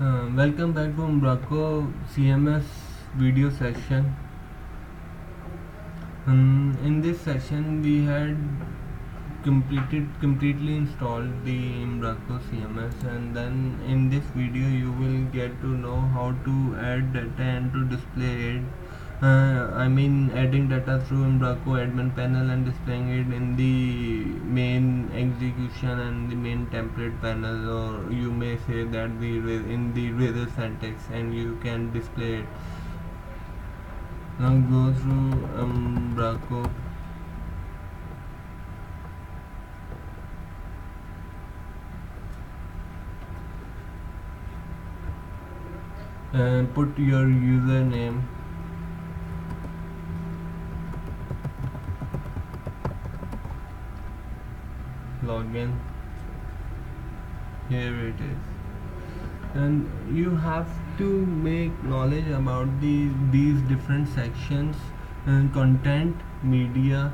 Welcome back to Umbraco CMS video session. In this session, we had completely installed the Umbraco CMS, and then in this video, you will get to know how to add data and to display it. Adding data through Umbraco admin panel and displaying it in the main execution and the main template panel, or you may say that in the razor syntax, and you can display it. Now go through Umbraco and put your username, login. Here it is. And you have to make knowledge about these different sections and content, media,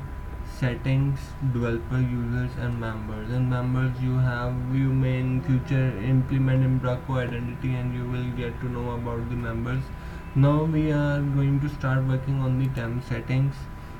settings, developer, users, and members. And members, you may in future implement Umbraco identity, and you will get to know about the members. Now we are going to start working on the temp settings.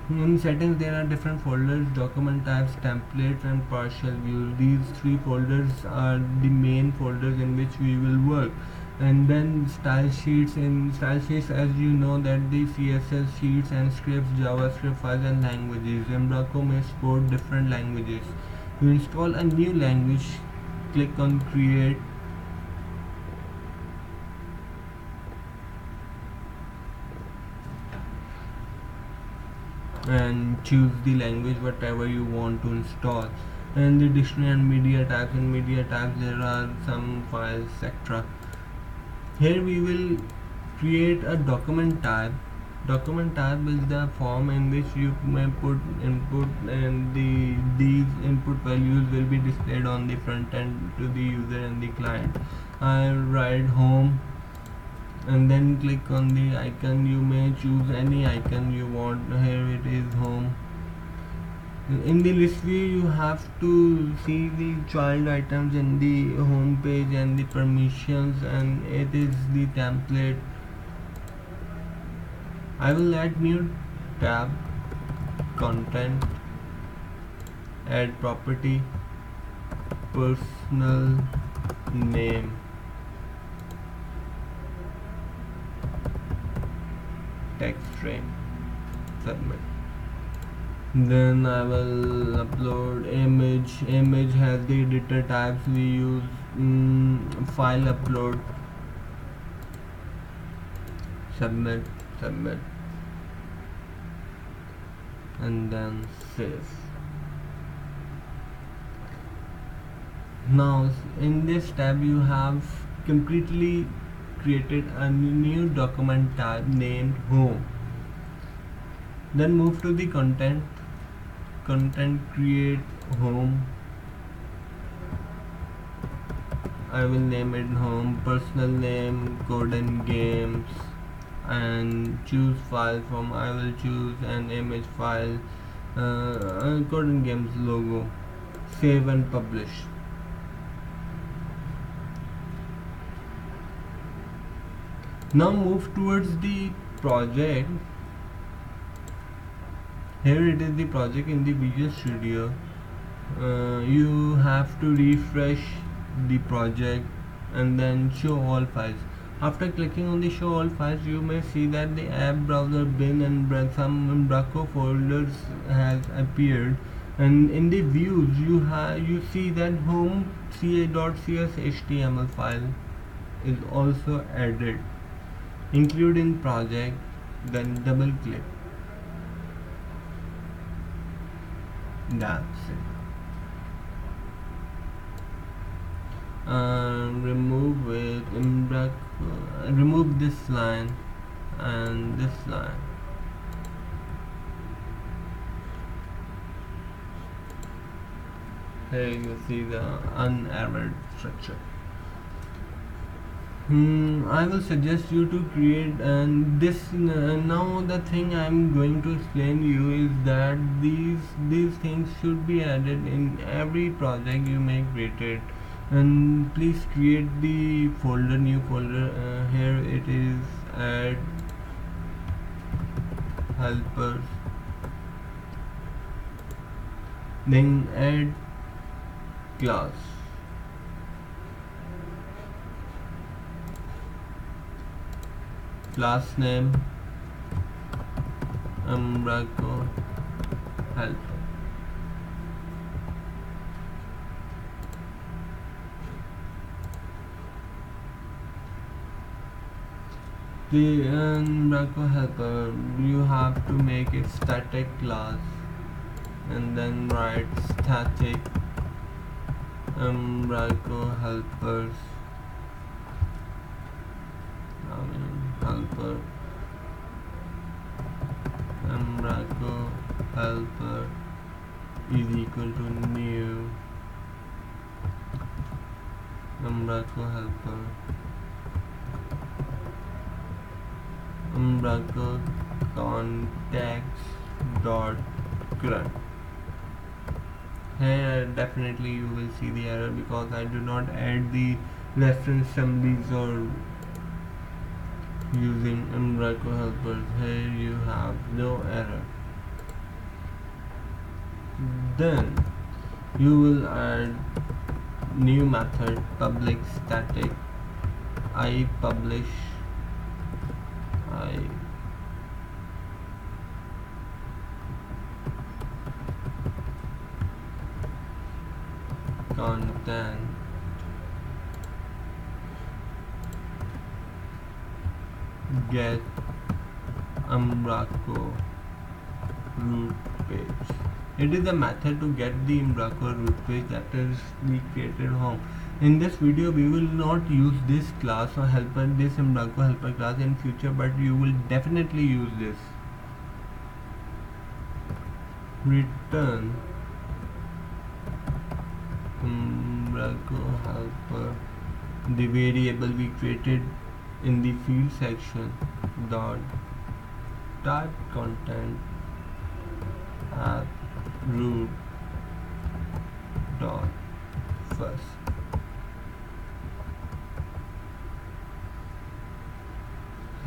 In settings, there are different folders: document types, templates, and partial views. These three folders are the main folders in which we will work. And then style sheets. In style sheets, as you know, that the CSS sheets and scripts, JavaScript files, and languages. Umbraco may support different languages. You install a new language, click on create, and choose the language whatever you want to install. And the dictionary and media types. In media types, there are some files, etc. Here we will create a document type. Document type is the form in which you may put input, and these input values will be displayed on the front end to the user and the client. I write home and then click on the icon. You may choose any icon you want. Here it is, home. In the list view, you have to see the child items in the home page and the permissions, and it is the template. I will add new tab, content, add property, personal name, text string, submit. Then I will upload image. Image has the editor types. We use file upload, submit, and then save. Now in this tab, you have completely created a new document tab named home. Then move to the content, create home. I will name it home. Personal name, Codengames, and choose file from. I will choose an image file, Codengames logo. Save and publish. Now move towards the project. Here it is, the project in the Visual Studio. You have to refresh the project and then show all files. After clicking on the show all files, you may see that the app browser bin and some Umbraco folders has appeared. And in the views, you see that home ca.cs HTML file is also added. Include in project, then double click. That's it. Remove it. Remove this line and this line. Here you see the unerrored structure. I will suggest you to create, and this now the thing I'm going to explain to you is that these things should be added in every project you may create. and please create the folder, new folder. Here it is, add helpers, then add class, class name Umbraco helper. The Umbraco helper, you have to make it static class, and then write static Umbraco helpers, helper Umbraco helper is equal to new Umbraco helper Umbraco contacts dot current. Here definitely you will see the error because I do not add the reference assemblies or using Umbraco helpers. Here you have no error. Then you will add new method public static I publish I content get Umbraco root page. It is a method to get the Umbraco root page that is we created home. In this video we will not use this class or helper, this Umbraco helper class in future, but you will definitely use this. Return Umbraco helper, the variable we created in the field section dot type content at root dot first.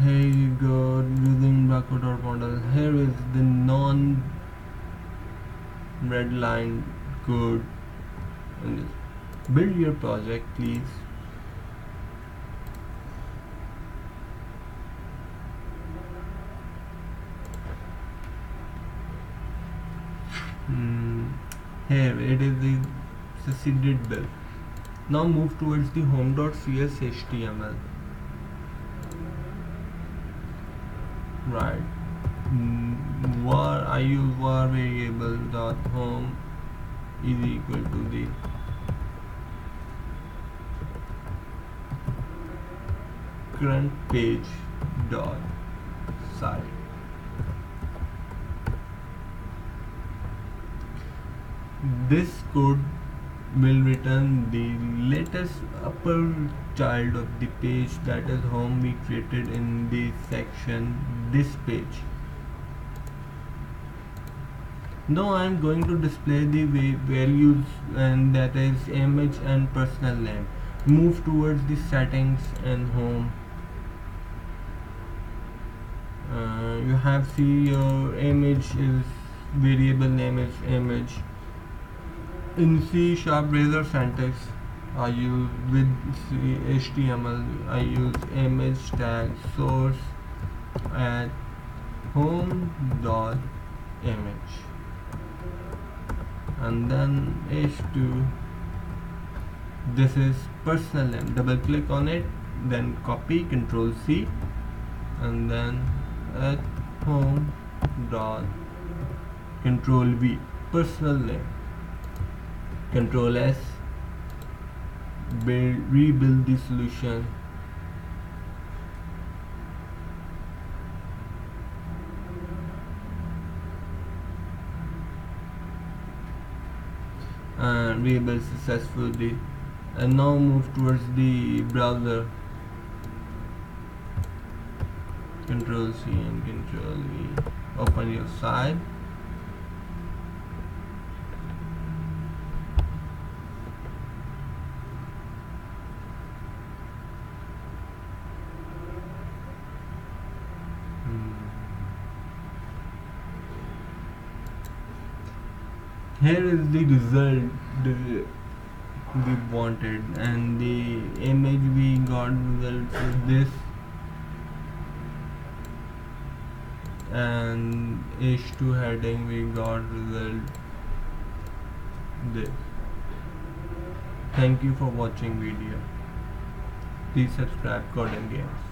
Here you go, using Umbraco dot model. Here is the non red line code in this. Build your project, please. Here it is the succeeded build. Now move towards the home.cs HTML. Right. Var I use var variable dot home is equal to the current page dot site. This code will return the latest upper child of the page, that is home we created in the section this page. Now I am going to display the values, and that is image and personal name. Move towards the settings and home. You have see your image is variable name is image. In C# razor syntax I use with HTML I use image tag source at home dot image, and then h2, this is personal name. Double click on it, then copy, Control C, and then at home dot Control V, personal name. Control S, rebuild the solution, and rebuild successfully. And now move towards the browser. Control C and Control V, open your site. Here is the result we wanted, and the image we got result is this, and h2 heading we got result this. Thank you for watching video. Please subscribe Codengames.